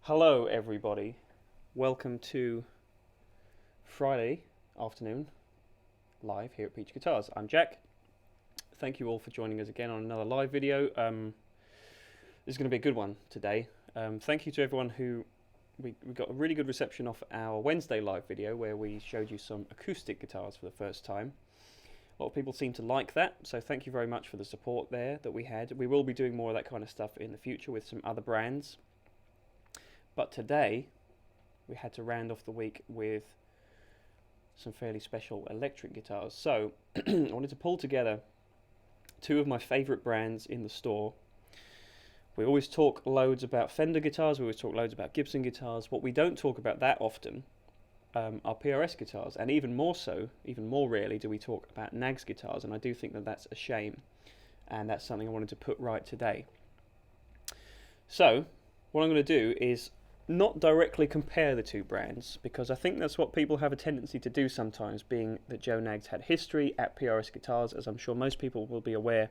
Hello everybody, welcome to Friday afternoon live here at Peach Guitars. I'm Jack. Thank you all for joining us again on another live video. This is going to be a good one today. Thank you to everyone who we got a really good reception off our Wednesday live video where we showed you some acoustic guitars for the first time. A lot of people seem to like that, so thank you very much for the support there that we had. We will be doing more of that kind of stuff in the future with some other brands. But today, we had to round off the week with some fairly special electric guitars. So, I wanted to pull together two of my favourite brands in the store. We always talk loads about Fender guitars, we always talk loads about Gibson guitars. What we don't talk about that often are PRS guitars, and even more so, even more rarely do we talk about Nags guitars, and I do think that that's a shame, and that's something I wanted to put right today. So, what I'm going to do is not directly compare the two brands, because I think that's what people have a tendency to do sometimes, being that Joe Knaggs had history at PRS Guitars. As I'm sure most people will be aware,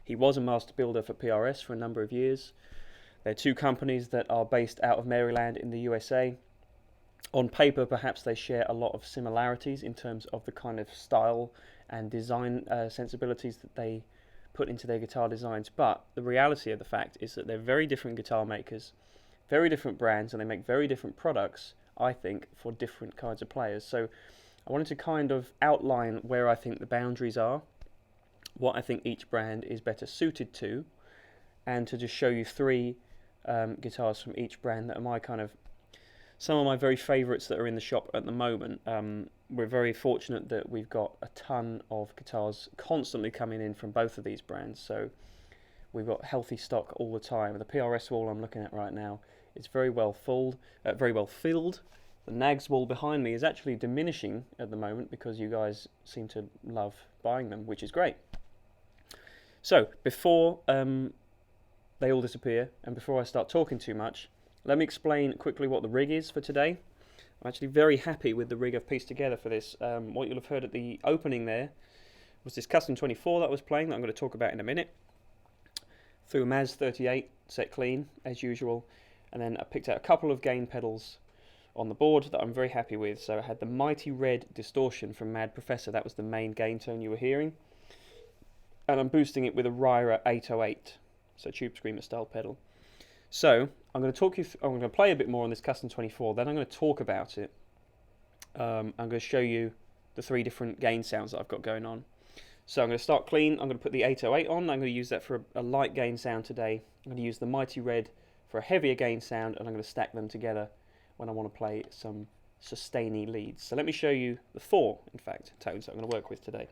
he was a master builder for PRS for a number of years. They're two companies that are based out of Maryland in the USA. On paper, perhaps they share a lot of similarities in terms of the kind of style and design sensibilities that they put into their guitar designs, but the reality of the fact is that they're very different guitar makers, very different brands, and they make very different products, I think, for different kinds of players. So I wanted to kind of outline where I think the boundaries are, what I think each brand is better suited to, and to just show you three guitars from each brand that are some of my very favourites that are in the shop at the moment. We're very fortunate that we've got a ton of guitars constantly coming in from both of these brands, so we've got healthy stock all the time. The PRS wall I'm looking at right now is very well filled. The Nags wall behind me is actually diminishing at the moment because you guys seem to love buying them, which is great. So before they all disappear, and before I start talking too much, let me explain quickly what the rig is for today. I'm actually very happy with the rig I've pieced together for this. What you'll have heard at the opening there was this Custom 24 that I was playing that I'm going to talk about in a minute. Through a Maz 38, set clean, as usual. And then I picked out a couple of gain pedals on the board that I'm very happy with. So I had the Mighty Red Distortion from Mad Professor. That was the main gain tone you were hearing. And I'm boosting it with a Ryra 808, so Tube Screamer style pedal. So I'm going to I'm going to play a bit more on this Custom 24, then I'm going to talk about it. I'm going to show you the three different gain sounds that I've got going on. So I'm going to start clean. I'm going to put the 808 on. I'm going to use that for a light gain sound today. I'm going to use the Mighty Red for a heavier gain sound, and I'm going to stack them together when I want to play some sustainy leads. So let me show you the 4, in fact, tones that I'm going to work with today.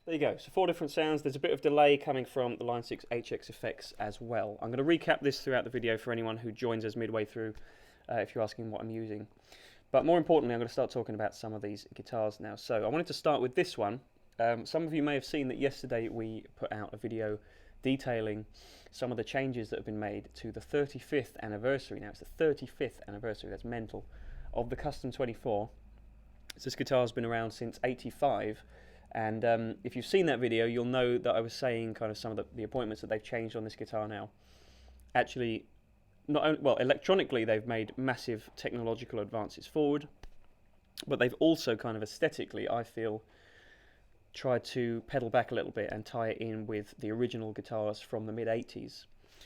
There you go, so 4 different sounds. There's a bit of delay coming from the Line 6 HX effects as well. I'm going to recap this throughout the video for anyone who joins us midway through, if you're asking what I'm using. But more importantly, I'm going to start talking about some of these guitars now. So I wanted to start with this one. Some of you may have seen that yesterday we put out a video detailing some of the changes that have been made to the 35th anniversary. Now it's the 35th anniversary, that's mental, of the Custom 24. So this guitar's been around since '85. And if you've seen that video, you'll know that I was saying kind of some of the appointments that they've changed on this guitar now. Actually, not only, well, electronically they've made massive technological advances forward, but they've also kind of aesthetically, I feel, tried to pedal back a little bit and tie it in with the original guitars from the mid-80s.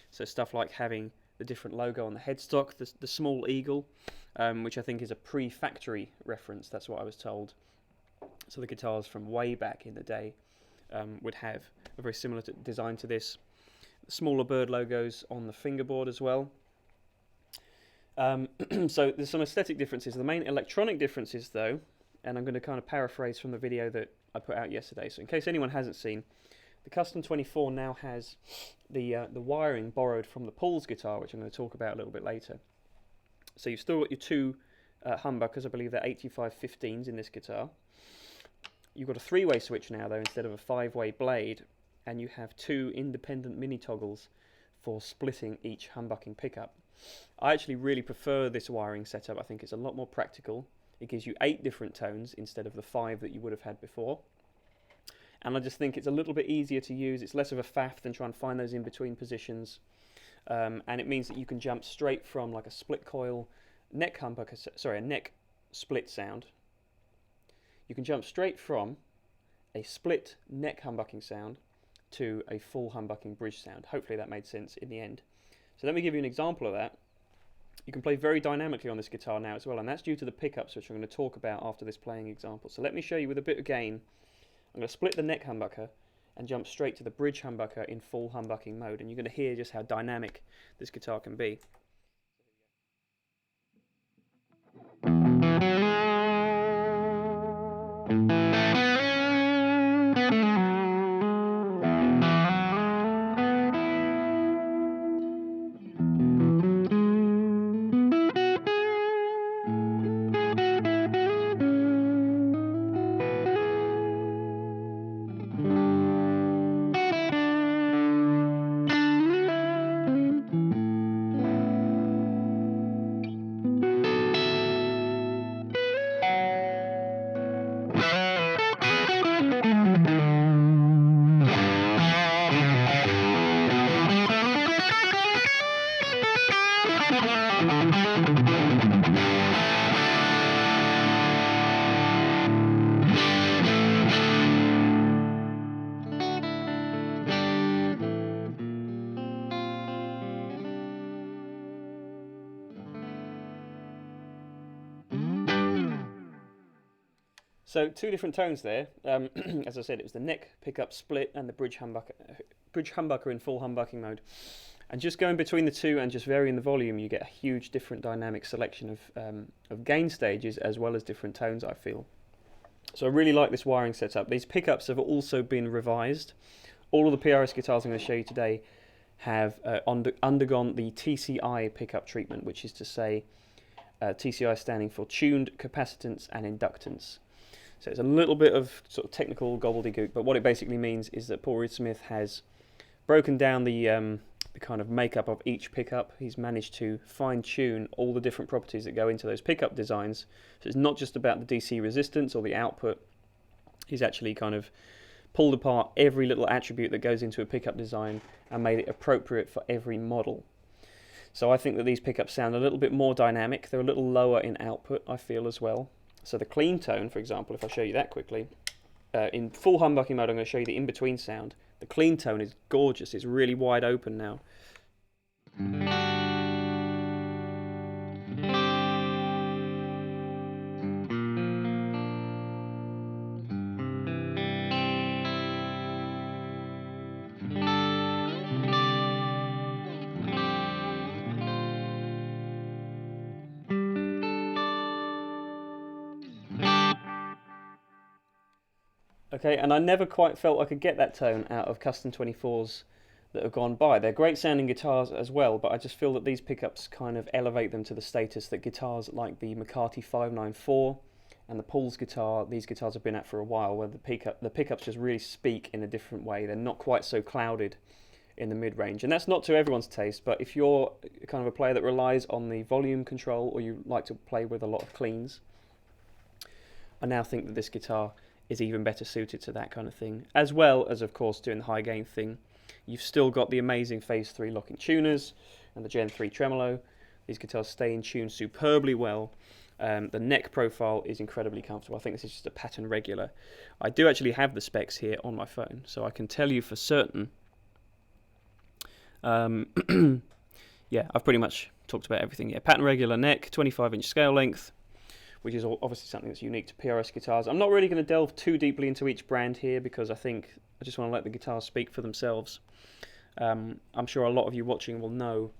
So stuff like having the different logo on the headstock, the small eagle, which I think is a pre-factory reference, that's what I was told. So the guitars from way back in the day would have a very similar design to this. Smaller bird logos on the fingerboard as well. So there's some aesthetic differences. The main electronic differences though, and I'm going to kind of paraphrase from the video that I put out yesterday. So in case anyone hasn't seen, the Custom 24 now has the wiring borrowed from the Paul's guitar, which I'm going to talk about a little bit later. So you've still got your 2 humbuckers, I believe they're 8515s in this guitar. You've got a 3-way switch now though instead of a 5-way blade, and you have 2 independent mini toggles for splitting each humbucking pickup. I actually really prefer this wiring setup. I think it's a lot more practical. It gives you 8 different tones instead of the 5 that you would have had before. And I just think it's a little bit easier to use. It's less of a faff than trying to find those in-between positions. And it means that you can jump straight from like a split coil neck humbucker, sorry, a neck split sound. You can jump straight from a split neck humbucking sound to a full humbucking bridge sound. Hopefully that made sense in the end. So let me give you an example of that. You can play very dynamically on this guitar now as well, and that's due to the pickups, which I'm going to talk about after this playing example. So let me show you with a bit of gain. I'm going to split the neck humbucker and jump straight to the bridge humbucker in full humbucking mode, and you're going to hear just how dynamic this guitar can be. So 2 different tones there. As I said, it was the neck pickup split and the bridge humbucker in full humbucking mode. And just going between the 2 and just varying the volume, you get a huge different dynamic selection of gain stages as well as different tones, I feel. So I really like this wiring setup. These pickups have also been revised. All of the PRS guitars I'm going to show you today have undergone the TCI pickup treatment, which is to say TCI standing for tuned capacitance and inductance. So it's a little bit of sort of technical gobbledygook, but what it basically means is that Paul Reed Smith has broken down the kind of makeup of each pickup. He's managed to fine-tune all the different properties that go into those pickup designs. So it's not just about the DC resistance or the output. He's actually kind of pulled apart every little attribute that goes into a pickup design and made it appropriate for every model. So I think that these pickups sound a little bit more dynamic. They're a little lower in output, I feel, as well. So the clean tone, for example, if I show you that quickly, in full humbucking mode, I'm going to show you the in-between sound. The clean tone is gorgeous. It's really wide open now. Okay, and I never quite felt I could get that tone out of custom 24s that have gone by. They're great sounding guitars as well, but I just feel that these pickups kind of elevate them to the status that guitars like the McCarty 594 and the Paul's guitar, these guitars have been at for a while, where the pickups just really speak in a different way. They're not quite so clouded in the mid-range, and that's not to everyone's taste, but if you're kind of a player that relies on the volume control, or you like to play with a lot of cleans, I now think that this guitar is even better suited to that kind of thing, as well as, of course, doing the high gain thing. You've still got the amazing Phase 3 locking tuners and the Gen 3 tremolo. These guitars stay in tune superbly well. The neck profile is incredibly comfortable. I think this is just a pattern regular. I do actually have the specs here on my phone, so I can tell you for certain. Yeah, I've pretty much talked about everything. Yeah, pattern regular neck, 25-inch scale length, which is obviously something that's unique to PRS guitars. I'm not really going to delve too deeply into each brand here because I think I just want to let the guitars speak for themselves. I'm sure a lot of you watching will know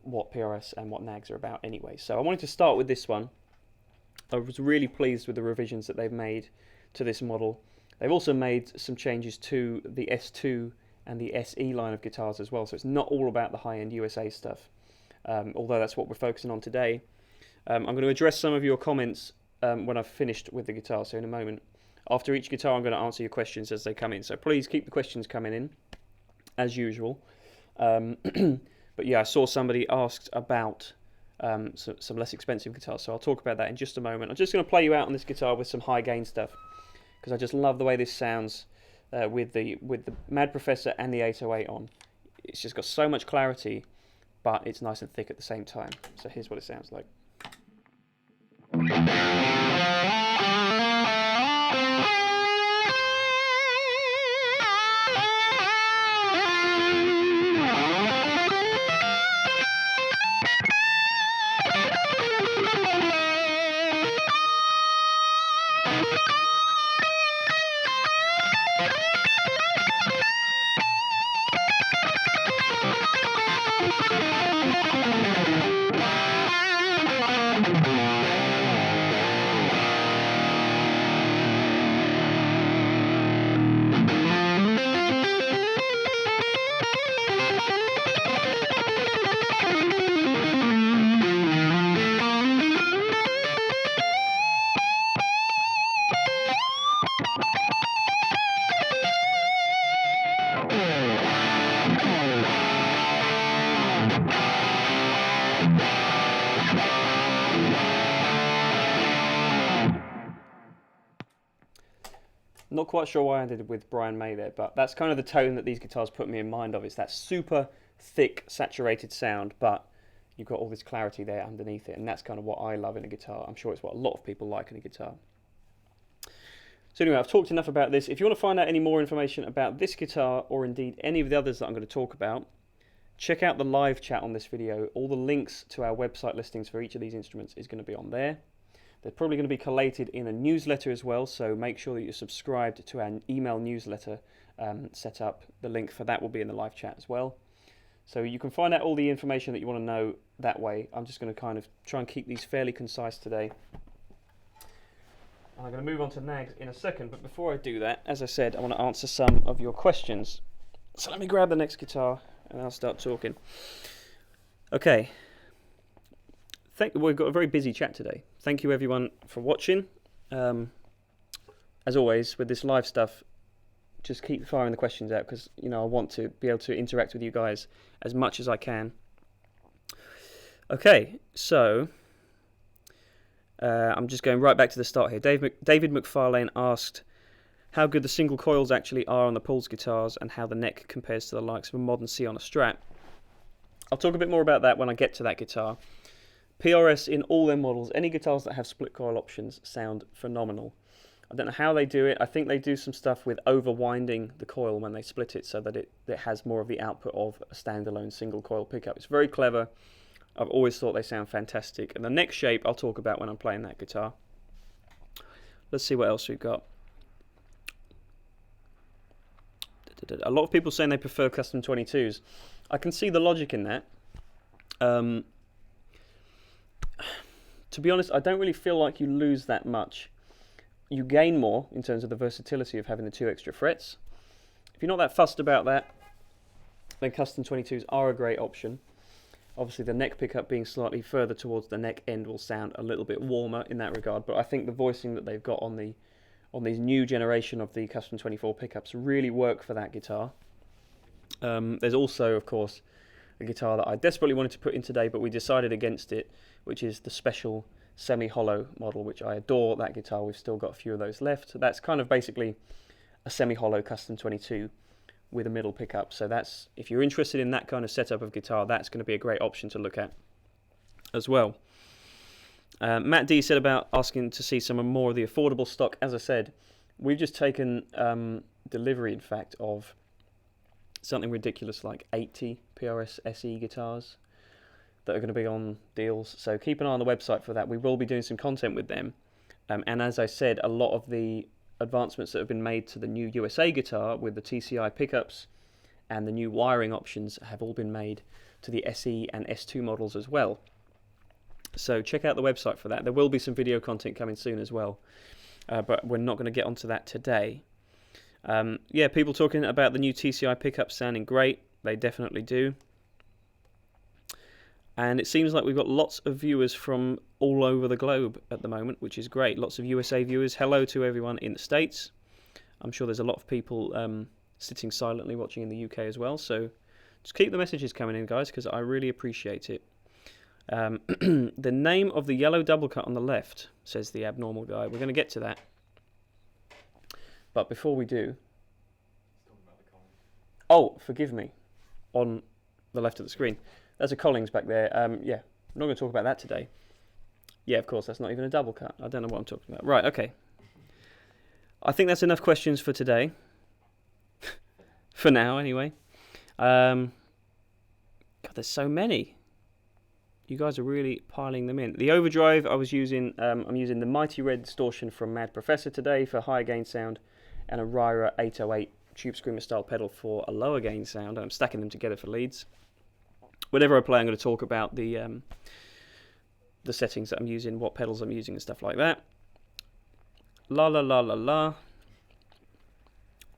what PRS and what Nags are about anyway. So I wanted to start with this one. I was really pleased with the revisions that they've made to this model. They've also made some changes to the S2 and the SE line of guitars as well, so it's not all about the high-end USA stuff, although that's what we're focusing on today. I'm going to address some of your comments when I've finished with the guitar, so in a moment. After each guitar, I'm going to answer your questions as they come in, so please keep the questions coming in, as usual. But yeah, I saw somebody asked about some less expensive guitars, so I'll talk about that in just a moment. I'm just going to play you out on this guitar with some high gain stuff, because I just love the way this sounds with the Mad Professor and the 808 on. It's just got so much clarity, but it's nice and thick at the same time. So here's what it sounds like. Not quite sure why I did it with Brian May there, but that's kind of the tone that these guitars put me in mind of. It's that super thick, saturated sound, but you've got all this clarity there underneath it, and that's kind of what I love in a guitar. I'm sure it's what a lot of people like in a guitar. So anyway, I've talked enough about this. If you want to find out any more information about this guitar, or indeed any of the others that I'm going to talk about, check out the live chat on this video. All the links to our website listings for each of these instruments is going to be on there. They're probably going to be collated in a newsletter as well, so make sure that you're subscribed to our email newsletter set up. The link for that will be in the live chat as well. So you can find out all the information that you want to know that way. I'm just going to kind of try and keep these fairly concise today. I'm going to move on to Nags in a second, but before I do that, as I said, I want to answer some of your questions. So let me grab the next guitar and I'll start talking. Okay. We've got a very busy chat today. Thank you everyone for watching. As always, with this live stuff, just keep firing the questions out, because I want to be able to interact with you guys as much as I can. Okay, so I'm just going right back to the start here. David McFarlane asked, how good the single coils actually are on the Paul's guitars and how the neck compares to the likes of a modern C on a Strat. I'll talk a bit more about that when I get to that guitar. PRS in all their models, any guitars that have split coil options sound phenomenal. I don't know how they do it. I think they do some stuff with overwinding the coil when they split it so that it has more of the output of a standalone single coil pickup. It's very clever. I've always thought they sound fantastic. And the neck shape I'll talk about when I'm playing that guitar. Let's see what else we've got. A lot of people saying they prefer custom 22s. I can see the logic in that. To be honest, I don't really feel like you lose that much. You gain more in terms of the versatility of having the 2 extra frets. If you're not that fussed about that, then custom 22s are a great option. Obviously the neck pickup being slightly further towards the neck end will sound a little bit warmer in that regard, but I think the voicing that they've got on these new generation of the custom 24 pickups really work for that guitar. There's also, of course, a guitar that I desperately wanted to put in today, but we decided against it, which is the special semi-hollow model, which I adore that guitar. We've still got a few of those left. So that's kind of basically a semi-hollow custom 22 with a middle pickup. So that's, if you're interested in that kind of setup of guitar, that's going to be a great option to look at as well. Matt D said about asking to see some more of the affordable stock. As I said, we've just taken delivery, in fact, of something ridiculous like 80 PRS SE guitars that are going to be on deals. So keep an eye on the website for that. We will be doing some content with them. And as I said, a lot of the advancements that have been made to the new USA guitar with the TCI pickups and the new wiring options have all been made to the SE and S2 models as well. So check out the website for that. There will be some video content coming soon as well, but we're not going to get onto that today. Yeah, people talking about the new TCI pickups sounding great. They definitely do. And it seems like we've got lots of viewers from all over the globe at the moment, which is great. Lots of USA viewers. Hello to everyone in the States. I'm sure there's a lot of people sitting silently watching in the UK as well. So just keep the messages coming in, guys, because I really appreciate it. The name of the yellow double cut on the left, says the abnormal guy. We're going to get to that. But before we do... Oh, forgive me. On the left of the screen. There's a Collings back there. Yeah, I'm not going to talk about that today. Yeah, of course, that's not even a double cut. I don't know what I'm talking about. Right, okay. I think that's enough questions for today. For now, anyway. God, there's so many. You guys are really piling them in. The overdrive I was using, I'm using the Mighty Red distortion from Mad Professor today for higher gain sound, and a Ryra 808 Tube Screamer style pedal for a lower gain sound. I'm stacking them together for leads. Whenever I play, I'm going to talk about the settings that I'm using, what pedals I'm using, and stuff like that. La la la la la.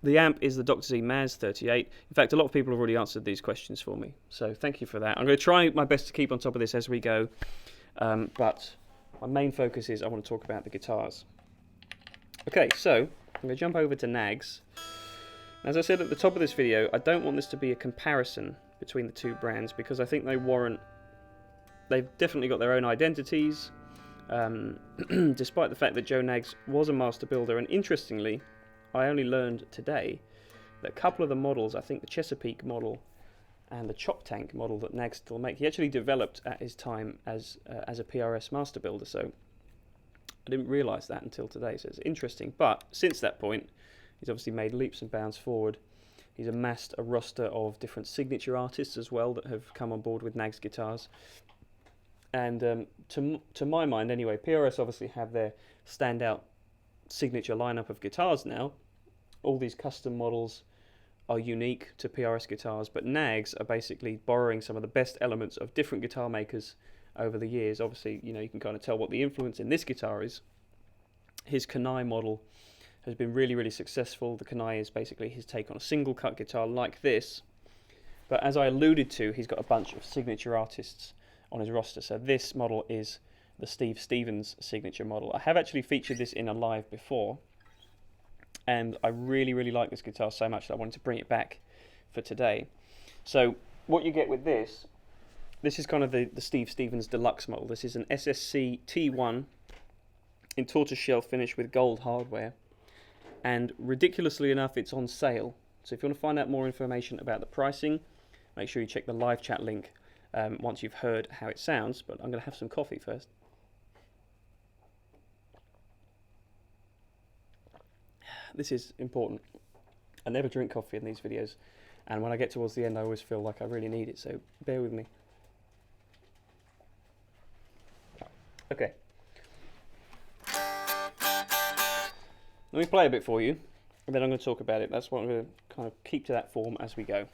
The amp is the Dr. Z Maz 38. In fact, a lot of people have already answered these questions for me, so thank you for that. I'm going to try my best to keep on top of this as we go, but my main focus is I want to talk about the guitars. Okay, so I'm going to jump over to Nags. As I said at the top of this video, I don't want this to be a comparison between the two brands because I think they've definitely got their own identities, despite the fact that Joe Knaggs was a master builder. And interestingly, I only learned today that a couple of the models, I think the Chesapeake model and the Chop Tank model that Knaggs still make, he actually developed at his time as a PRS master builder. So I didn't realise that until today, so it's interesting. But since that point, he's obviously made leaps and bounds forward. He's amassed a roster of different signature artists as well that have come on board with Knaggs guitars. And to my mind anyway, PRS obviously have their standout signature lineup of guitars now. All these custom models are unique to PRS guitars, but Knaggs are basically borrowing some of the best elements of different guitar makers over the years. Obviously, you know, you can kind of tell what the influence in this guitar is. His Kenai model has been really, really successful. The Kenai is basically his take on a single cut guitar like this. But as I alluded to, he's got a bunch of signature artists on his roster. So this model is the Steve Stevens signature model. I have actually featured this in a live before, and I really, really like this guitar so much that I wanted to bring it back for today. So what you get with this is kind of the Steve Stevens deluxe model. This is an SSC T1 in tortoiseshell finish with gold hardware. and ridiculously enough, it's on sale. So if you want to find out more information about the pricing, make sure you check the live chat link once you've heard how it sounds. But I'm going to have some coffee first. This is important. I never drink coffee in these videos, and when I get towards the end I always feel like I really need it, so bear with me. Okay. Let me play a bit for you, and then I'm going to talk about it. That's what I'm going to kind of keep to that form as we go.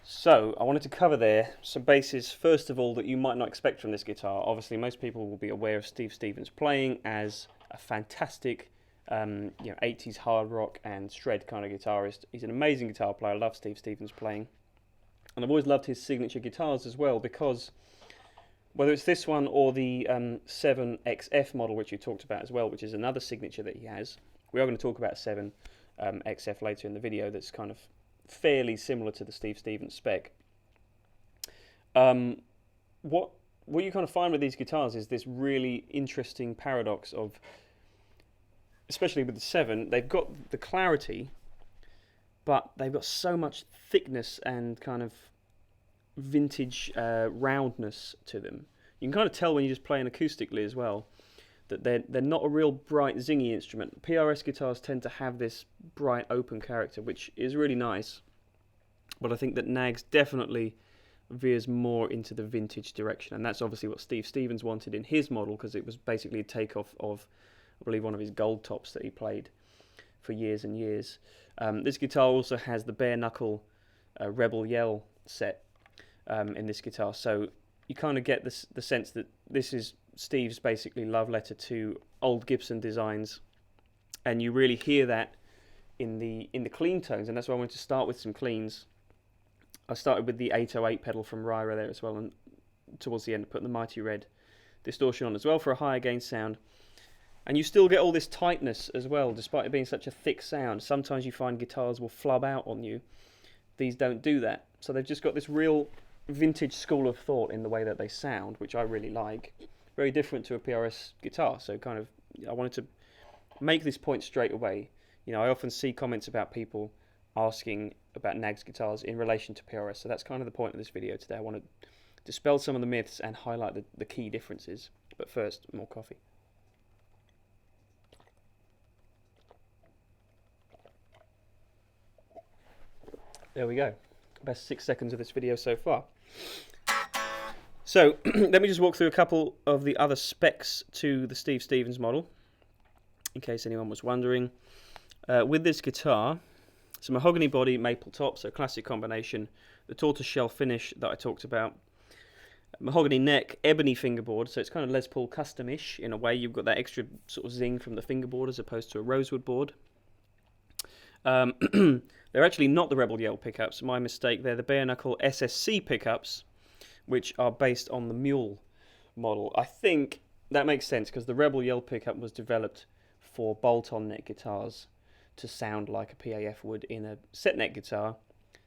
So I wanted to cover there some bases, first of all, that you might not expect from this guitar. Obviously, most people will be aware of Steve Stevens playing as a fantastic 80s hard rock and shred kind of guitarist. He's an amazing guitar player. I love Steve Stevens playing. And I've always loved his signature guitars as well, because whether it's this one or the 7XF model, which you talked about as well, which is another signature that he has. We are going to talk about 7XF later in the video. That's kind of fairly similar to the Steve Stevens spec. What you kind of find with these guitars is this really interesting paradox of, especially with the 7, they've got the clarity, but they've got so much thickness and kind of vintage roundness to them. You can kind of tell when you just play them acoustically as well, that they're not a real bright, zingy instrument. PRS guitars tend to have this bright, open character, which is really nice. But I think that Nags definitely veers more into the vintage direction, and that's obviously what Steve Stevens wanted in his model, because it was basically a takeoff of, I believe, one of his gold tops that he played for years and years. This guitar also has the bare knuckle Rebel Yell set in this guitar, so you kind of get the sense that this is Steve's basically love letter to old Gibson designs, and you really hear that in the clean tones, and that's why I wanted to start with some cleans. I started with the 808 pedal from Ryra there as well, and towards the end I put the Mighty Red distortion on as well for a higher gain sound. And you still get all this tightness as well, despite it being such a thick sound. Sometimes you find guitars will flub out on you. These don't do that. So they've just got this real vintage school of thought in the way that they sound, which I really like. Very different to a PRS guitar. So kind of, I wanted to make this point straight away. You know, I often see comments about people asking about Nags guitars in relation to PRS. So that's kind of the point of this video today. I want to dispel some of the myths and highlight the key differences. But first, more coffee. There we go. Best 6 seconds of this video so far. So, let me just walk through a couple of the other specs to the Steve Stevens model, in case anyone was wondering. With this guitar, it's a mahogany body, maple top, so classic combination. The tortoiseshell finish that I talked about. Mahogany neck, ebony fingerboard, so it's kind of Les Paul custom-ish in a way. You've got that extra sort of zing from the fingerboard as opposed to a rosewood board. They're actually not the Rebel Yell pickups, my mistake. They're the bare knuckle SSC pickups, which are based on the Mule model. I think that makes sense because the Rebel Yell pickup was developed for bolt-on neck guitars to sound like a PAF would in a set neck guitar.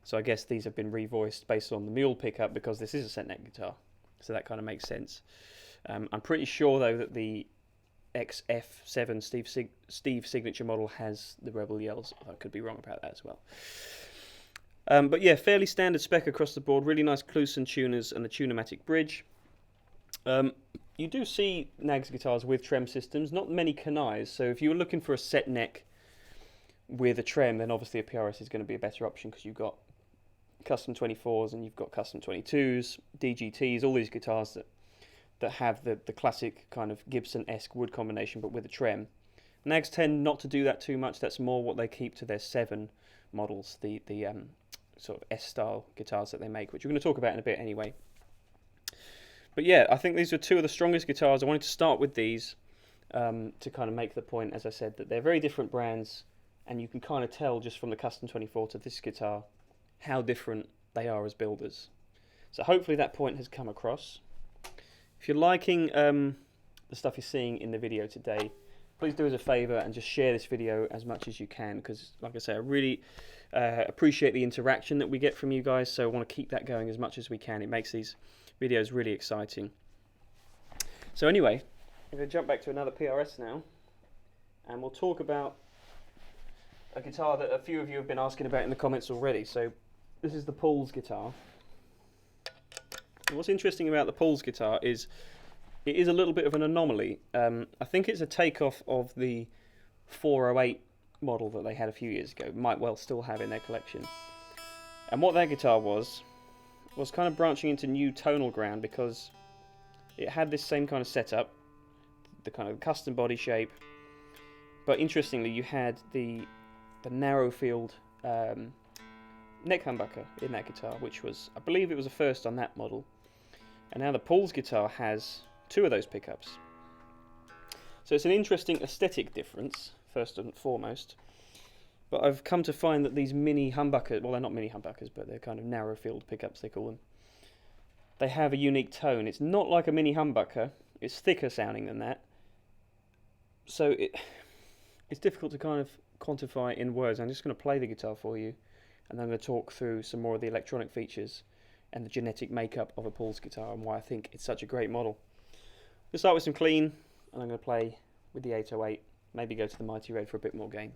So I guess these have been revoiced based on the Mule pickup because this is a set neck guitar. So that kind of makes sense. I'm pretty sure though that the XF7 Steve signature model has the Rebel Yells. I could be wrong about that as well. But yeah, fairly standard spec across the board. Really nice Kluson tuners and the Tunematic bridge. You do see Nags guitars with trem systems, not many Kenais. So if you were looking for a set neck with a trem, then obviously a PRS is going to be a better option because you've got custom 24s and you've got custom 22s, DGTs, all these guitars that have the classic kind of Gibson-esque wood combination but with a trem. Nags tend not to do that too much. That's more what they keep to their 7 models, the sort of S-style guitars that they make, which we're going to talk about in a bit anyway. But yeah, I think these are two of the strongest guitars. I wanted to start with these to kind of make the point, as I said, that they're very different brands, and you can kind of tell just from the Custom 24 to this guitar how different they are as builders. So hopefully that point has come across. If you're liking the stuff you're seeing in the video today, please do us a favour and just share this video as much as you can, because like I say, I really appreciate the interaction that we get from you guys, so I want to keep that going as much as we can. It makes these videos really exciting. So anyway, I'm going to jump back to another PRS now, and we'll talk about a guitar that a few of you have been asking about in the comments already. So this is the Paul's guitar. And what's interesting about the Paul's guitar is it is a little bit of an anomaly. I think it's a takeoff of the 408 model that they had a few years ago, might well still have in their collection. And what that guitar was kind of branching into new tonal ground because it had this same kind of setup, the kind of custom body shape, but interestingly you had the narrow field neck humbucker in that guitar, which was, I believe it was a first on that model. And now the Paul's guitar has 2 of those pickups. So it's an interesting aesthetic difference, first and foremost. But I've come to find that these mini humbuckers, well, they're not mini humbuckers, but they're kind of narrow field pickups, they call them. They have a unique tone. It's not like a mini humbucker. It's thicker sounding than that. So it's difficult to kind of quantify in words. I'm just going to play the guitar for you, and then I'm going to talk through some more of the electronic features and the genetic makeup of a Paul's guitar and why I think it's such a great model. We'll start with some clean, and I'm going to play with the 808, maybe go to the Mighty Red for a bit more gain.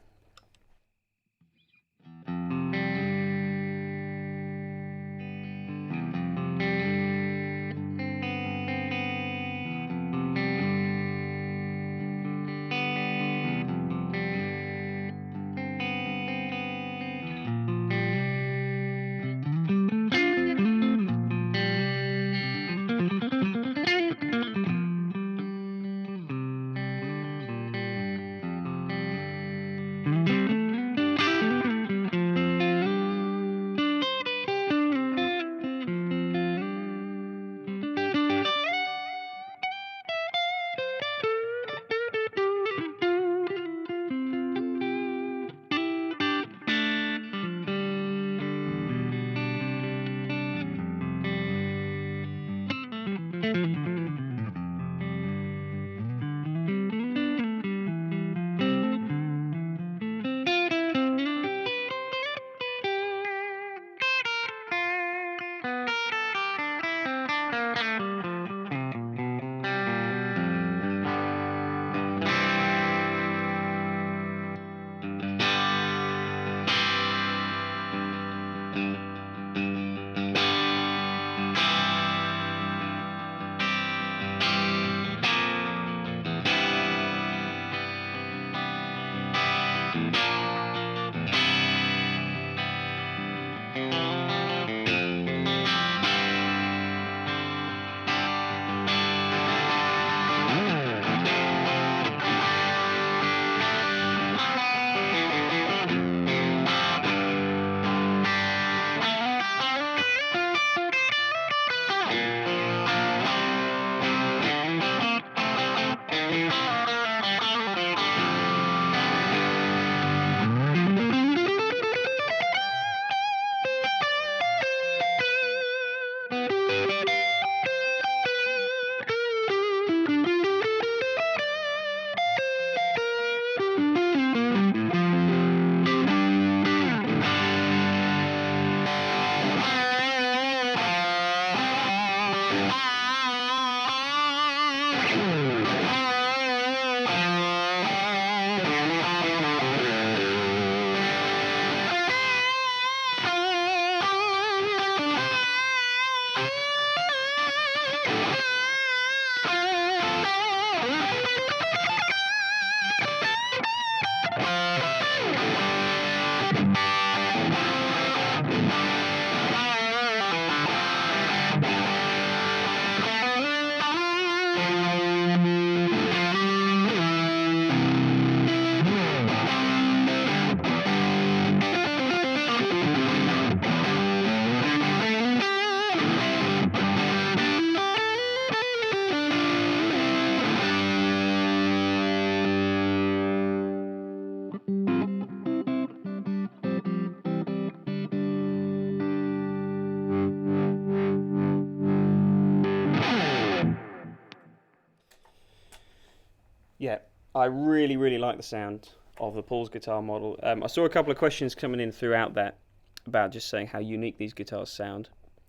I really, really like the sound of the Paul's guitar model. I saw a couple of questions coming in throughout that about just saying how unique these guitars sound.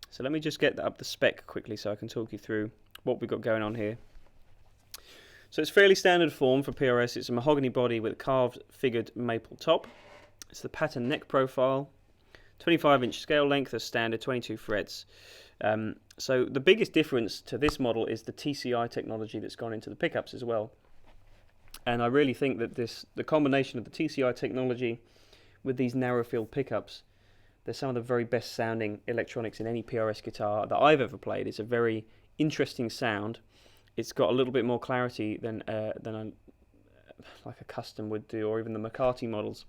So let me just get up the spec quickly so I can talk you through what we've got going on here. So it's fairly standard form for PRS. It's a mahogany body with a carved figured maple top. It's the pattern neck profile, 25-inch scale length as standard, 22 frets. So the biggest difference to this model is the TCI technology that's gone into the pickups as well. And I really think that the combination of the TCI technology with these narrow field pickups, they're some of the very best sounding electronics in any PRS guitar that I've ever played. It's a very interesting sound. It's got a little bit more clarity than like a custom would do, or even the McCarthy models.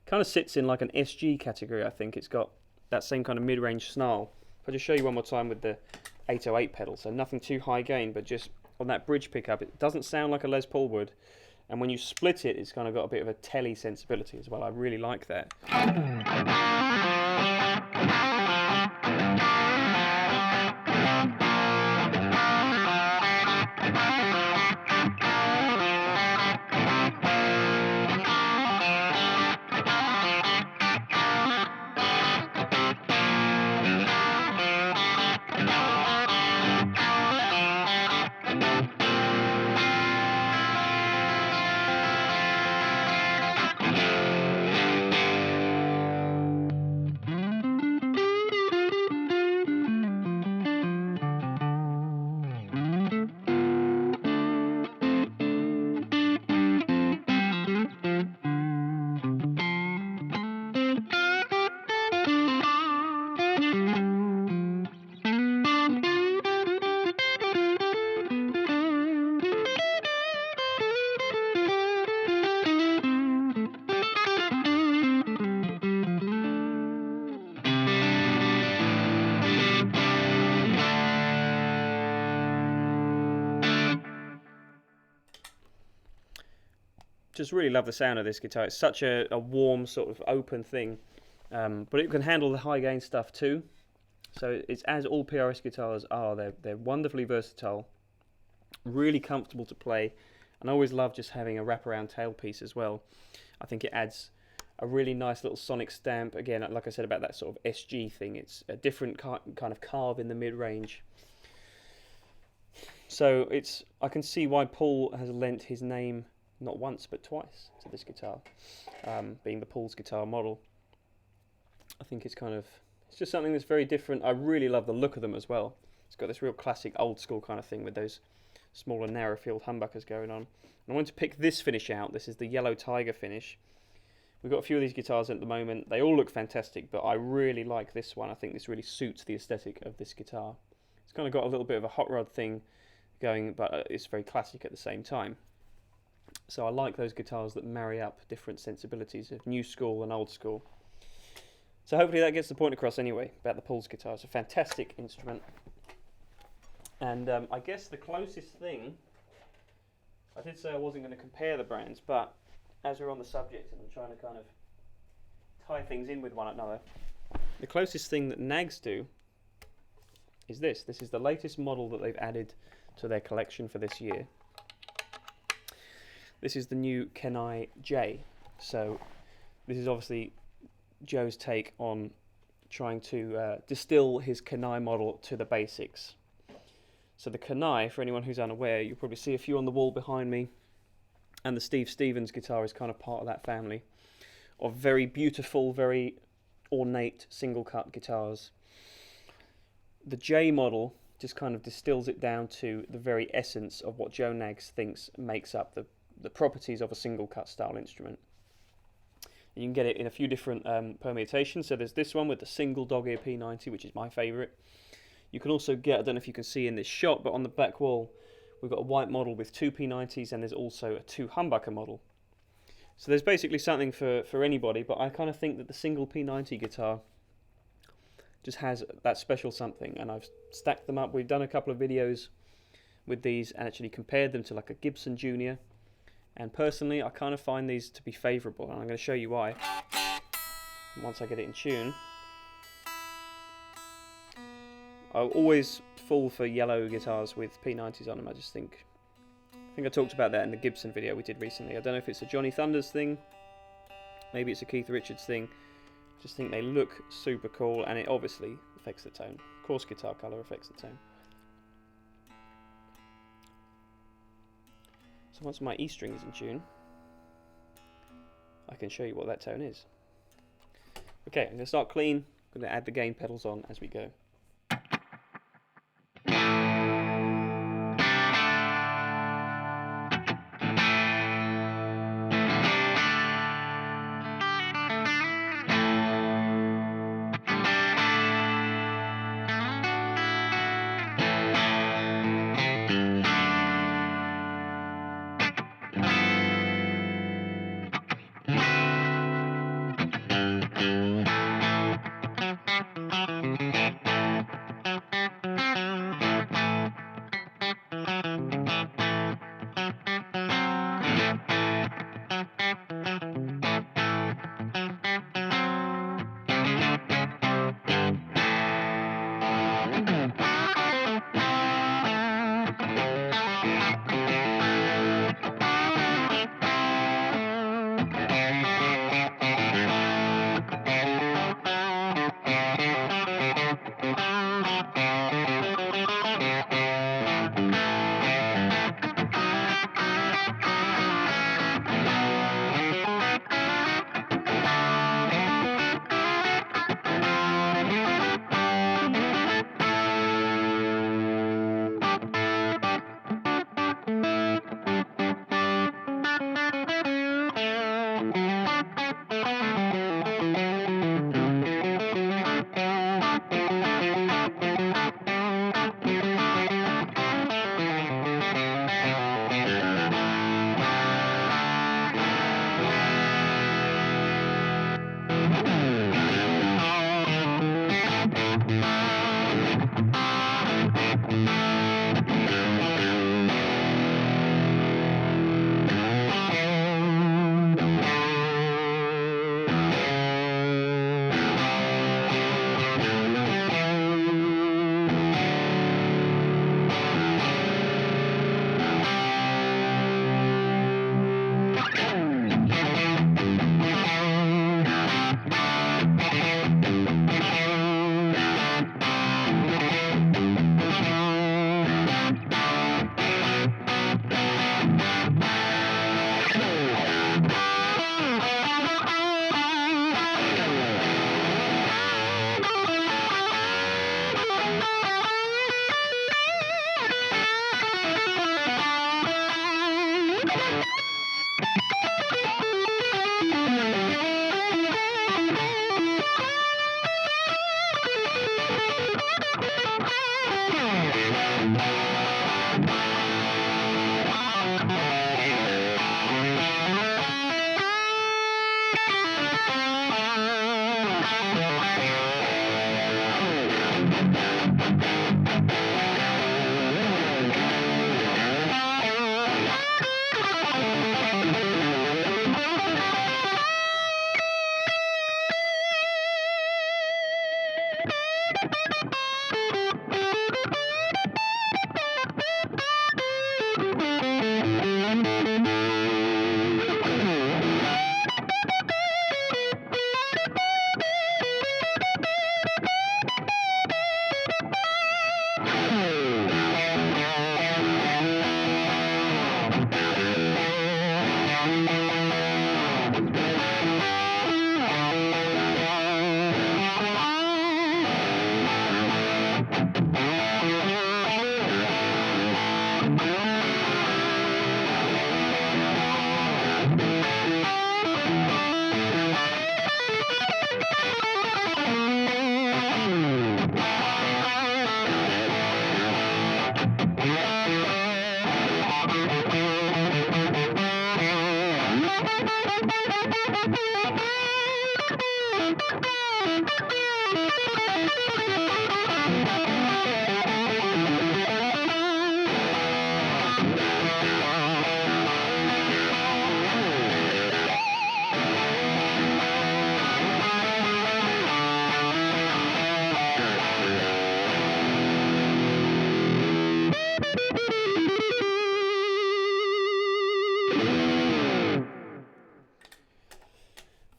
Kind of sits in like an SG category, I think. It's got that same kind of mid-range snarl. If I just show you one more time with the 808 pedal, so nothing too high gain, but just on that bridge pickup, it doesn't sound like a Les Paul would, and when you split it, it's kind of got a bit of a telly sensibility as well. I really like that. Just really love the sound of this guitar. It's such a warm sort of open thing, but it can handle the high gain stuff too. So it's as all PRS guitars are. They're wonderfully versatile, really comfortable to play, and I always love just having a wraparound tailpiece as well. I think it adds a really nice little sonic stamp. Again, like I said about that sort of SG thing, it's a different kind of carve in the mid-range. So I can see why Paul has lent his name not once but twice to this guitar, being the Paul's guitar model. I think it's just something that's very different. I really love the look of them as well. It's got this real classic old school kind of thing with those smaller narrow field humbuckers going on. And I wanted to pick this finish out. This is the yellow tiger finish. We've got a few of these guitars at the moment. They all look fantastic, but I really like this one. I think this really suits the aesthetic of this guitar. It's kind of got a little bit of a hot rod thing going, but it's very classic at the same time. So I like those guitars that marry up different sensibilities of new school and old school. So hopefully that gets the point across anyway about the Paul's guitar. It's a fantastic instrument. And I guess the closest thing, I did say I wasn't going to compare the brands, but as we're on the subject and I'm trying to kind of tie things in with one another, the closest thing that Nags do is this. This is the latest model that they've added to their collection for this year. This is the new Kenai J. So this is obviously Joe's take on trying to distill his Kenai model to the basics. So the Kenai, for anyone who's unaware, you'll probably see a few on the wall behind me, and the Steve Stevens guitar is kind of part of that family of very beautiful, very ornate single cut guitars. The J model just kind of distills it down to the very essence of what Joe Knaggs thinks makes up the properties of a single cut style instrument. And you can get it in a few different permutations. So there's this one with the single dog ear P90, which is my favourite. You can also get, I don't know if you can see in this shot, but on the back wall we've got a white model with two P90s, and there's also a two humbucker model. So there's basically something for anybody, but I kind of think that the single P90 guitar just has that special something, and I've stacked them up. We've done a couple of videos with these and actually compared them to like a Gibson Junior, and personally I kind of find these to be favourable, and I'm going to show you why once I get it in tune. I always fall for yellow guitars with P90s on them. I just think think I talked about that in the Gibson video we did recently. I don't know if it's a Johnny Thunders thing, maybe it's a Keith Richards thing. Just think they look super cool, and it obviously affects the tone. Coarse guitar colour affects the tone. So once my E string is in tune, I can show you what that tone is. Okay, I'm going to start clean. I'm going to add the gain pedals on as we go.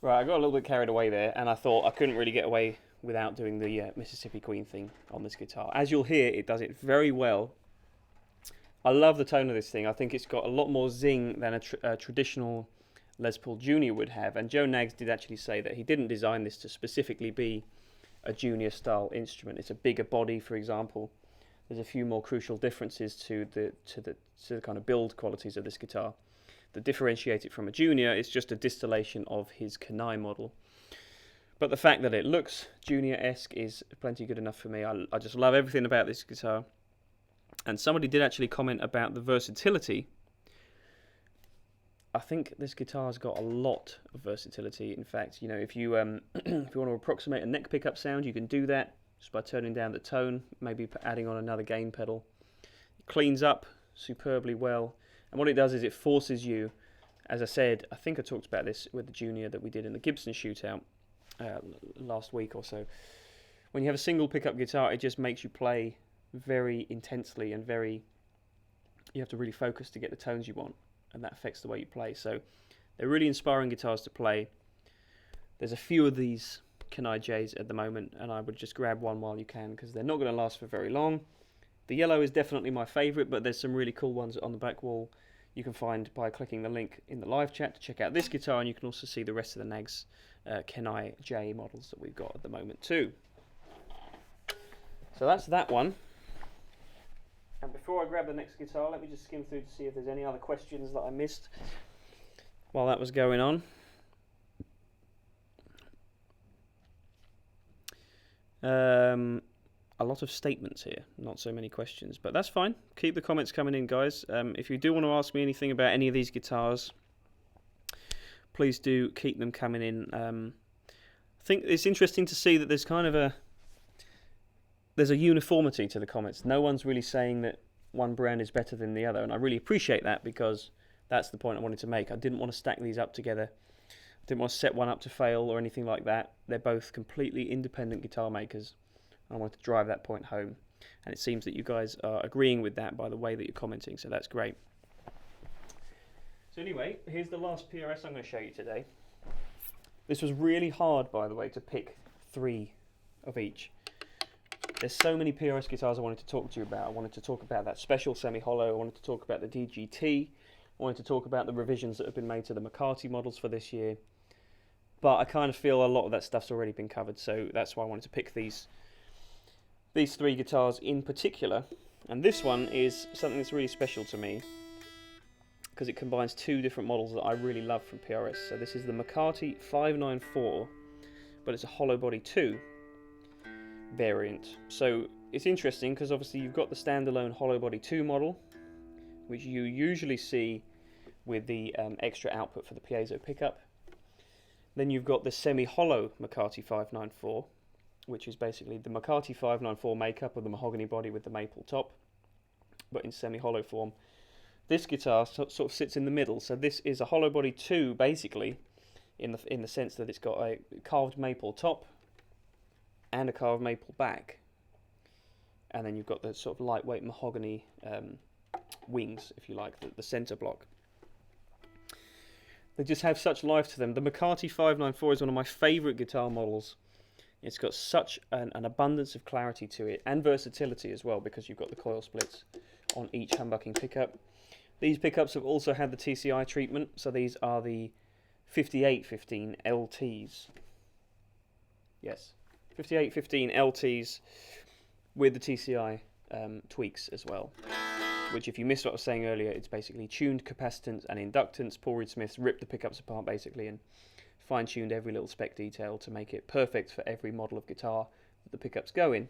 Right, I got a little bit carried away there, and I thought I couldn't really get away without doing the Mississippi Queen thing on this guitar. As you'll hear, it does it very well. I love the tone of this thing. I think it's got a lot more zing than a traditional Les Paul Junior would have. And Joe Knaggs did actually say that he didn't design this to specifically be a junior style instrument. It's a bigger body, for example. There's a few more crucial differences to the kind of build qualities of this guitar that differentiate it from a junior. It's just a distillation of his Kenai model. But the fact that it looks junior-esque is plenty good enough for me. I just love everything about this guitar. And somebody did actually comment about the versatility. I think this guitar's got a lot of versatility. In fact, you know, if you if you want to approximate a neck pickup sound, you can do that just by turning down the tone, maybe adding on another gain pedal. It cleans up superbly well, and what it does is it forces you, as I said, I think I talked about this with the Junior that we did in the Gibson shootout last week or so. When you have a single pickup guitar, it just makes you play very intensely and you have to really focus to get the tones you want, and that affects the way you play. So they're really inspiring guitars to play. There's a few of these Kenai J's at the moment, and I would just grab one while you can because they're not going to last for very long. The yellow is definitely my favourite, but there's some really cool ones on the back wall you can find by clicking the link in the live chat to check out this guitar, and you can also see the rest of the Nags Kenai J models that we've got at the moment too. So that's that one. And before I grab the next guitar, let me just skim through to see if there's any other questions that I missed while that was going on. A lot of statements here, not so many questions, but that's fine. Keep the comments coming in, guys. If you do want to ask me anything about any of these guitars, please do keep them coming in. I think it's interesting to see that there's kind of there's a uniformity to the comments. No one's really saying that one brand is better than the other, and I really appreciate that because that's the point I wanted to make. I didn't want to stack these up together. I didn't want to set one up to fail or anything like that. They're both completely independent guitar makers. I wanted to drive that point home, and it seems that you guys are agreeing with that by the way that you're commenting, so that's great. So anyway, here's the last PRS I'm going to show you today. This was really hard, by the way, to pick 3 of each. There's so many PRS guitars I wanted to talk to you about. I wanted to talk about that special semi-hollow. I wanted to talk about the DGT. I wanted to talk about the revisions that have been made to the McCarty models for this year. But I kind of feel a lot of that stuff's already been covered, so that's why I wanted to pick these 3 guitars in particular. And this one is something that's really special to me because it combines 2 different models that I really love from PRS. So this is the McCarty 594, but it's a Hollowbody II variant. So it's interesting because obviously you've got the standalone Hollowbody II model, which you usually see with the extra output for the piezo pickup. Then you've got the semi-hollow McCarty 594, which is basically the McCarty 594 makeup of the mahogany body with the maple top, but in semi-hollow form. This guitar sort of sits in the middle, so this is a Hollowbody II basically, in the sense that it's got a carved maple top and a carved maple back, and then you've got the sort of lightweight mahogany wings, if you like, the centre block. They just have such life to them. The McCarty 594 is one of my favourite guitar models. It's got such an abundance of clarity to it, and versatility as well, because you've got the coil splits on each humbucking pickup. These pickups have also had the TCI treatment, so these are the 5815 LTs. Yes, 5815 LTs with the TCI tweaks as well. Which, if you missed what I was saying earlier, it's basically tuned capacitance and inductance. Paul Reed Smith's ripped the pickups apart basically and fine-tuned every little spec detail to make it perfect for every model of guitar that the pickups go in.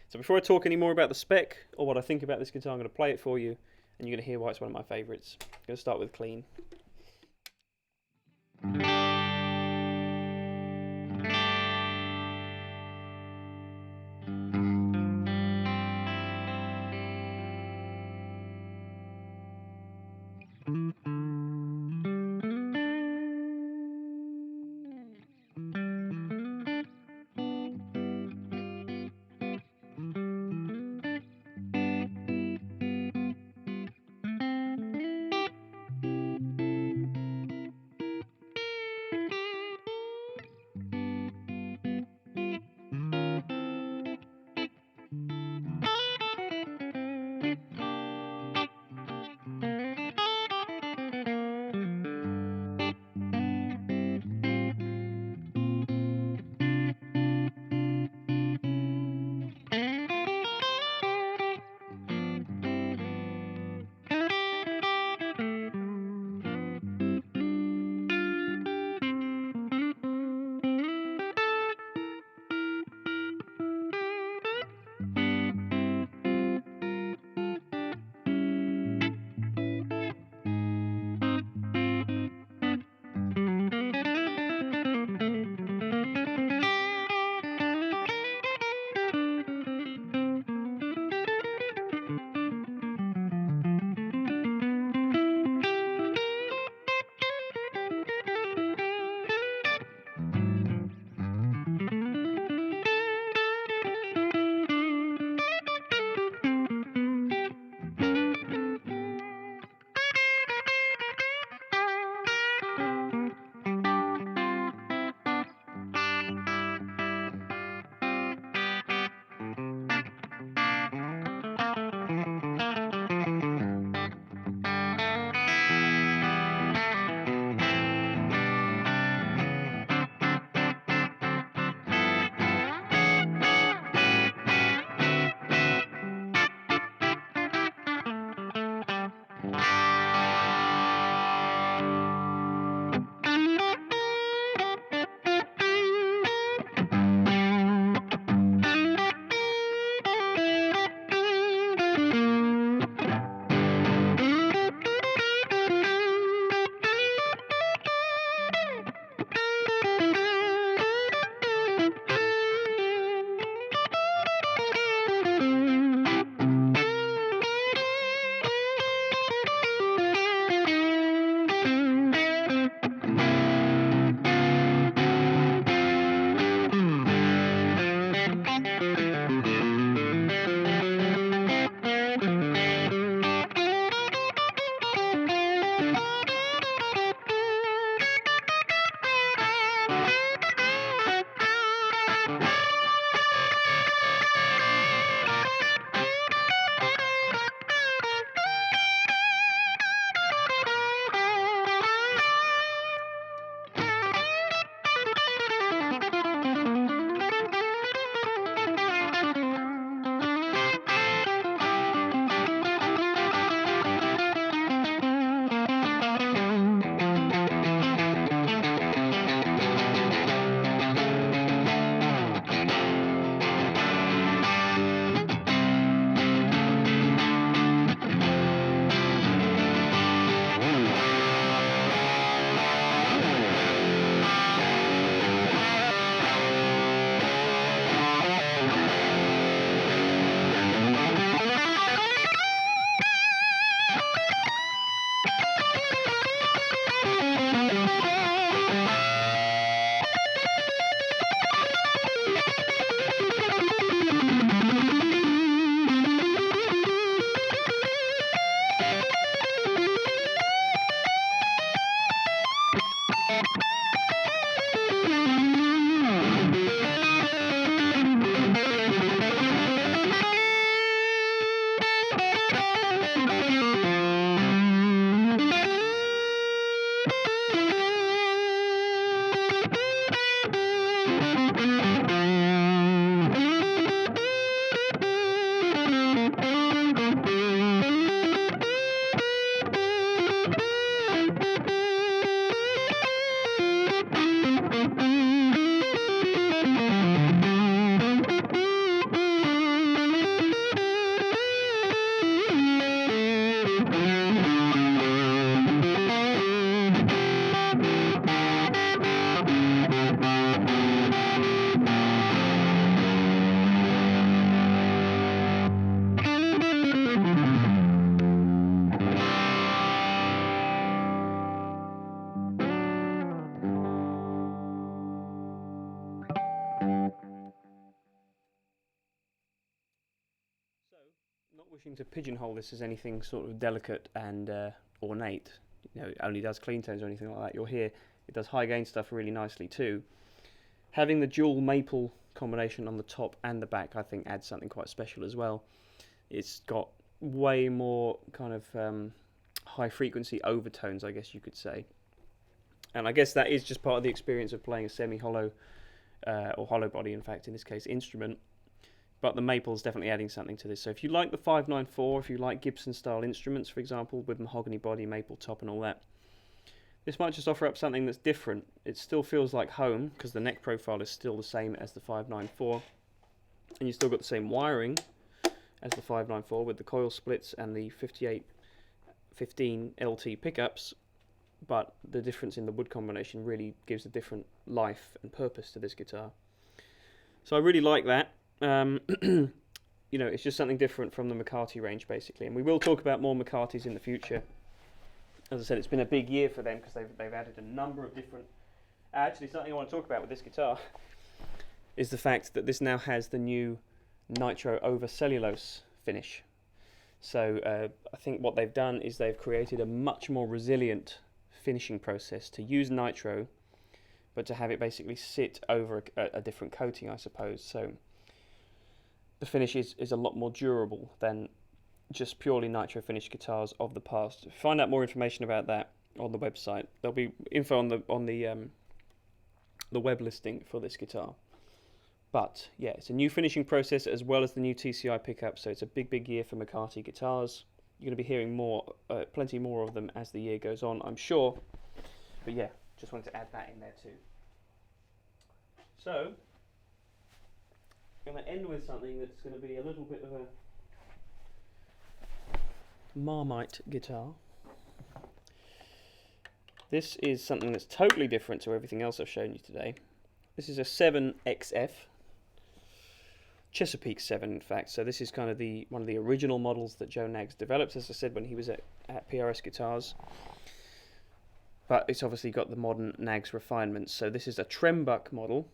So before I talk any more about the spec or what I think about this guitar, I'm going to play it for you, and you're going to hear why it's one of my favourites. I'm going to start with clean. wishing to pigeonhole this as anything sort of delicate and ornate, you know, it only does clean tones or anything like that, you'll hear it does high gain stuff really nicely too. Having the dual maple combination on the top and the back, I think, adds something quite special as well. It's got way more kind of high frequency overtones, I guess you could say. And I guess that is just part of the experience of playing a semi-hollow, or hollow body, in fact, in this case, instrument. But the maple is definitely adding something to this. So if you like the 594, if you like Gibson-style instruments, for example, with mahogany body, maple top and all that, this might just offer up something that's different. It still feels like home, because the neck profile is still the same as the 594. And you've still got the same wiring as the 594 with the coil splits and the 5815 LT pickups. But the difference in the wood combination really gives a different life and purpose to this guitar. So I really like that. You know, it's just something different from the McCarty range, basically. And we will talk about more McCartys in the future. As I said, it's been a big year for them because they've added a number of different... Actually, something I want to talk about with this guitar is the fact that this now has the new nitro over cellulose finish. So I think what they've done is they've created a much more resilient finishing process to use nitro, but to have it basically sit over a different coating, I suppose. So the finish is a lot more durable than just purely nitro finished guitars of the past. Find out more information about that on the website. There'll be info on the web listing for this guitar. But yeah, it's a new finishing process as well as the new TCI pickup, so it's a big year for McCarty guitars. You're going to be hearing more, plenty more of them as the year goes on, I'm sure. But yeah, just wanted to add that in there too. So I'm going to end with something that's going to be a little bit of a Marmite guitar. This is something that's totally different to everything else I've shown you today. This is a 7XF, Chesapeake 7 in fact, so this is kind of one of the original models that Joe Knaggs developed, as I said, when he was at PRS Guitars. But it's obviously got the modern Knaggs refinements. So this is a Trembuck model,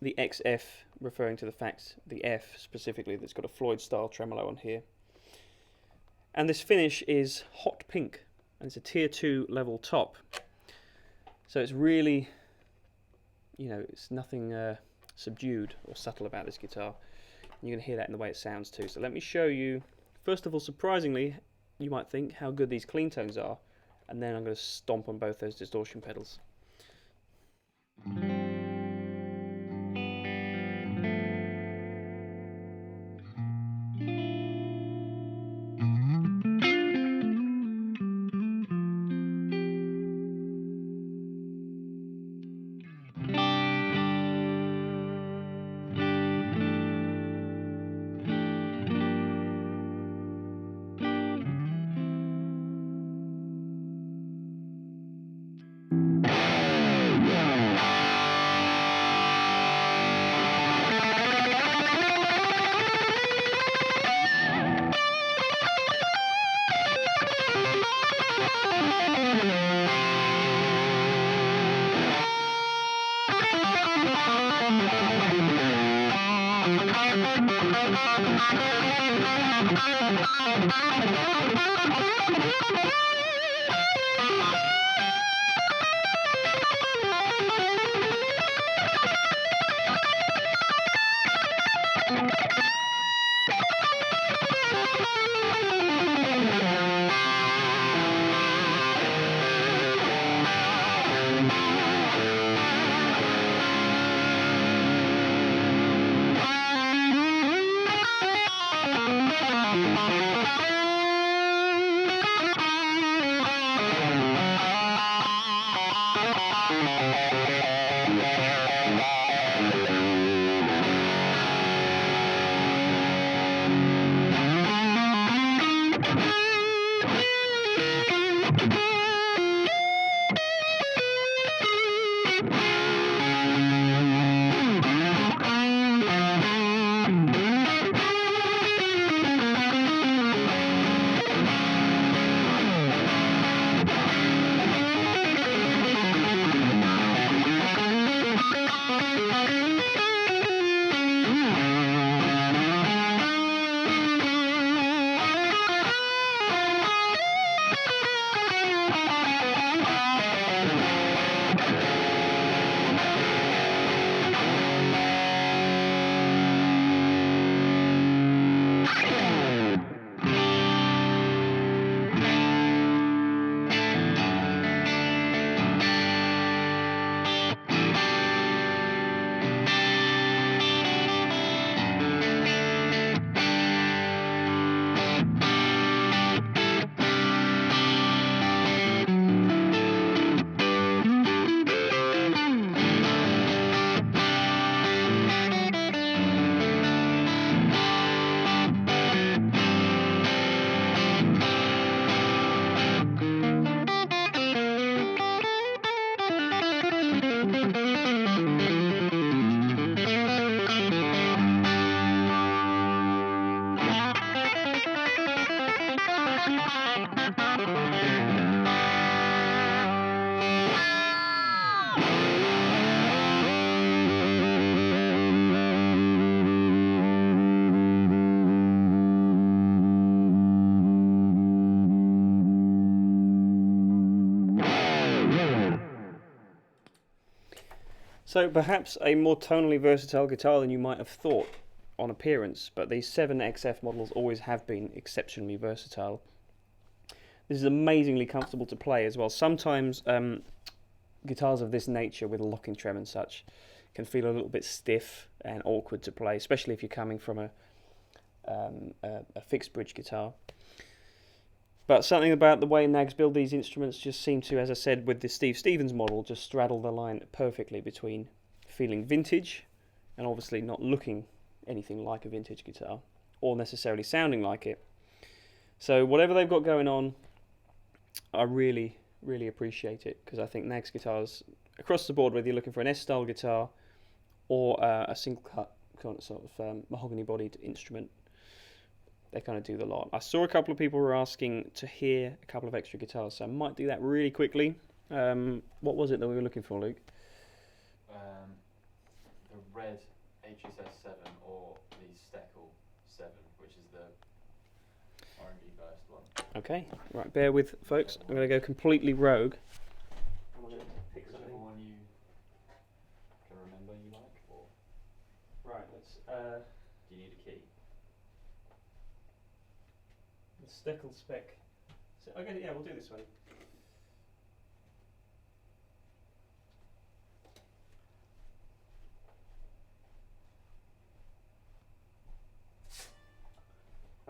the XF referring to the fact, the F specifically, that's got a Floyd style tremolo on here. And this finish is hot pink, and it's a tier 2 level top. So it's really, you know, it's nothing subdued or subtle about this guitar. And you're going to hear that in the way it sounds too. So let me show you, first of all, surprisingly, you might think how good these clean tones are, and then I'm going to stomp on both those distortion pedals. So perhaps a more tonally versatile guitar than you might have thought on appearance, but these 7XF models always have been exceptionally versatile. This is amazingly comfortable to play as well. Sometimes guitars of this nature with a locking trem and such can feel a little bit stiff and awkward to play, especially if you're coming from a fixed bridge guitar. But something about the way Nags build these instruments just seem to, as I said with the Steve Stevens model, just straddle the line perfectly between feeling vintage and obviously not looking anything like a vintage guitar or necessarily sounding like it. So whatever they've got going on, I really appreciate it, because I think Nags guitars across the board, whether you're looking for an S-style guitar or a single cut kind of sort of mahogany bodied instrument, they kind of do the lot. I saw a couple of people were asking to hear a couple of extra guitars, so I might do that really quickly. What was it that we were looking for, Luke? The red HSS 7 or the Steckel 7, which is the R&B first one. Okay, right, bear with folks. I'm going to go completely rogue. Whichever one you can remember you like, or Right, let's. do you need a key? The Steckel spec. So, okay, yeah, we'll do this one.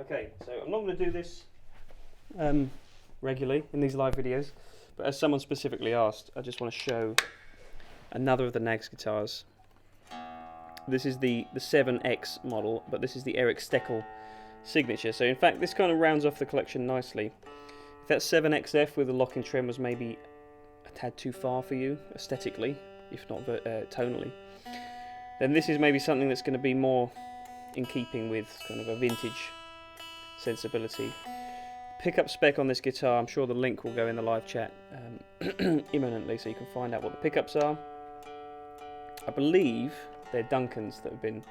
Okay, so I'm not going to do this regularly in these live videos, but as someone specifically asked, I just want to show another of the Nags guitars. This is the 7X model, but this is the Eric Steckel signature. So in fact, this kind of rounds off the collection nicely. If that 7XF with the locking trem was maybe a tad too far for you aesthetically, if not tonally, then this is maybe something that's going to be more in keeping with kind of a vintage sensibility. Pickup spec on this guitar, I'm sure the link will go in the live chat imminently, so you can find out what the pickups are. I believe they're Duncans that have been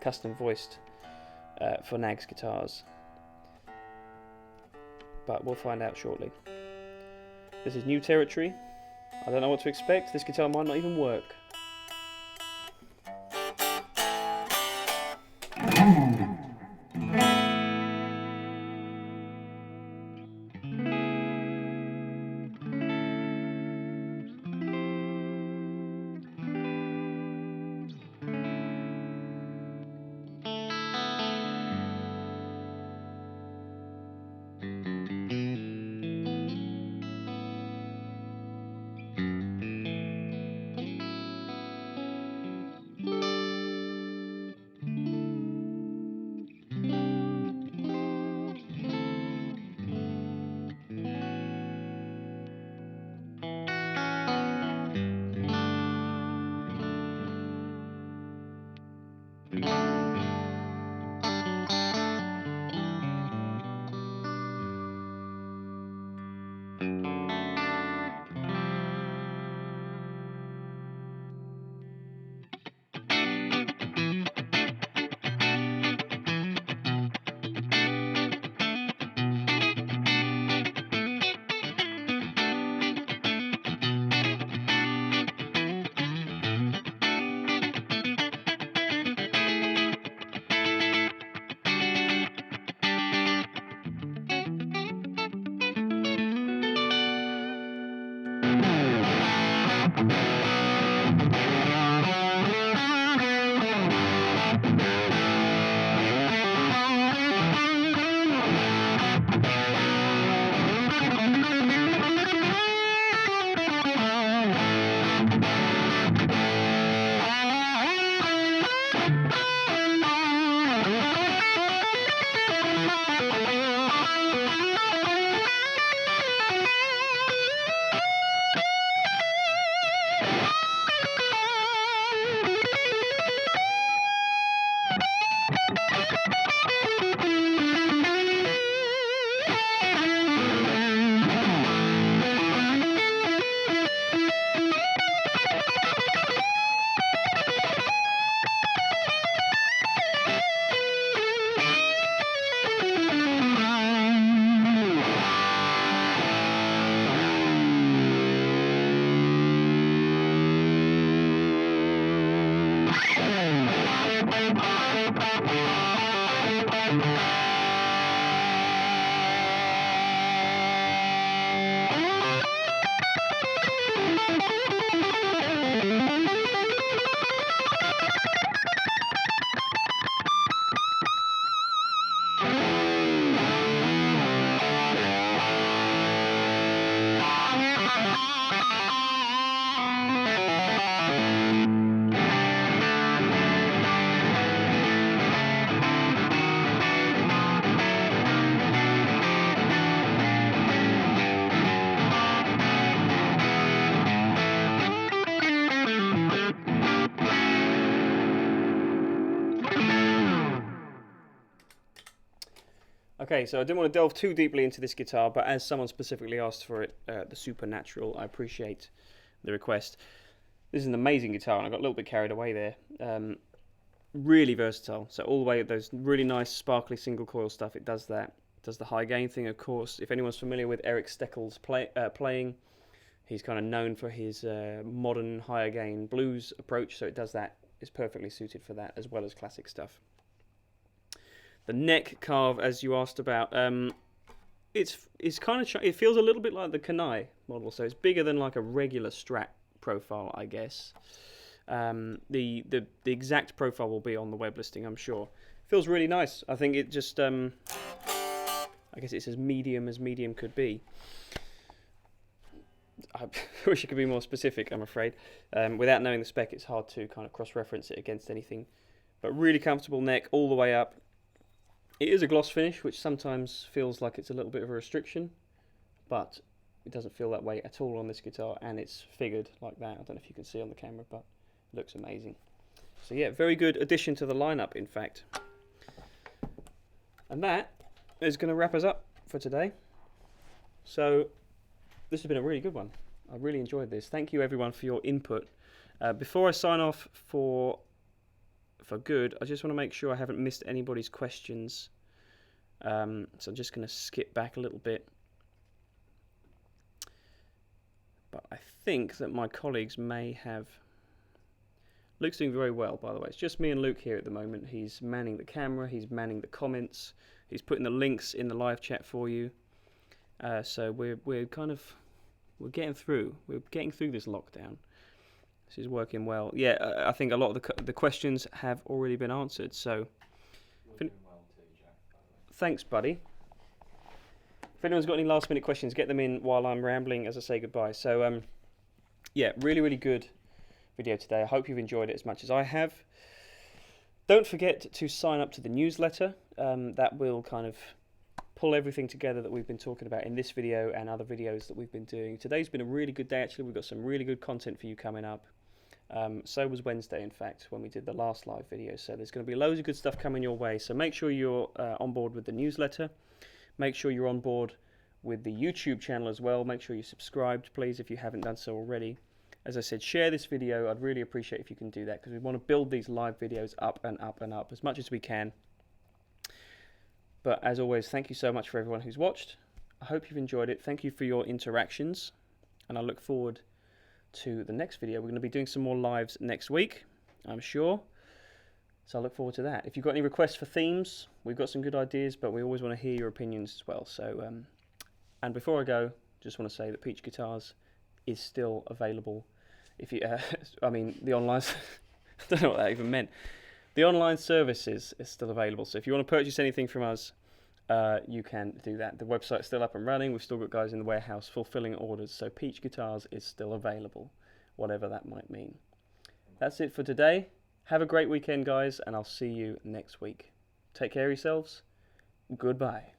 custom voiced for Nags guitars, but we'll find out shortly. This is new territory. I don't know what to expect. This guitar might not even work. Okay, so I didn't want to delve too deeply into this guitar, but as someone specifically asked for it, the Supernatural, I appreciate the request. This is an amazing guitar, and I got a little bit carried away there. Really versatile. So all the way, those really nice sparkly single coil stuff, it does that. It does the high gain thing, of course. If anyone's familiar with Eric Steckel's playing, he's kind of known for his modern higher gain blues approach, so it does that. It's perfectly suited for that, as well as classic stuff. The neck carve, as you asked about, it's kind of it feels a little bit like the Kenai model, so it's bigger than like a regular Strat profile, I guess. The exact profile will be on the web listing, I'm sure. Feels really nice. I think it just I guess it's as medium could be. I wish I could be more specific, I'm afraid. Without knowing the spec, it's hard to kind of cross-reference it against anything. But really comfortable neck all the way up. It is a gloss finish, which sometimes feels like it's a little bit of a restriction, but it doesn't feel that way at all on this guitar, and it's figured like that. I don't know if you can see on the camera, but it looks amazing. So yeah, very good addition to the lineup, in fact. And that is going to wrap us up for today. So this has been a really good one. I really enjoyed this. Thank you everyone for your input. Before I sign off for good, I just want to make sure I haven't missed anybody's questions. So I'm just going to skip back a little bit. But I think that my colleagues may have... Luke's doing very well, by the way. It's just me and Luke here at the moment. He's manning the camera, he's manning the comments, he's putting the links in the live chat for you. So we're getting through. We're getting through this lockdown. This is working well. Yeah, I think a lot of the questions have already been answered. So, You're doing well too, Jack, by the way. Thanks, buddy. If anyone's got any last-minute questions, get them in while I'm rambling as I say goodbye. So, yeah, really good video today. I hope you've enjoyed it as much as I have. Don't forget to sign up to the newsletter. That will kind of pull everything together that we've been talking about in this video and other videos that we've been doing. Today's been a really good day, actually. We've got some really good content for you coming up. So was Wednesday, in fact, when we did the last live video. So there's going to be loads of good stuff coming your way. So make sure you're on board with the newsletter. Make sure you're on board with the YouTube channel as well. Make sure you're subscribed, please, if you haven't done so already. As I said, share this video. I'd really appreciate if you can do that, because we want to build these live videos up and up and up as much as we can. But as always, thank you so much for everyone who's watched. I hope you've enjoyed it. Thank you for your interactions, and I look forward to the next video. We're going to be doing some more lives next week, I'm sure. So I look forward to that. If you've got any requests for themes, we've got some good ideas, but we always want to hear your opinions as well. So, and before I go, just want to say that Peach Guitars is still available. If you, I mean, the online, I don't know what that even meant. The online service is still available. So if you want to purchase anything from us, you can do that. The website's still up and running. We've still got guys in the warehouse fulfilling orders. So Peach Guitars is still available, whatever that might mean. That's it for today. Have a great weekend, guys, and I'll see you next week. Take care of yourselves. Goodbye.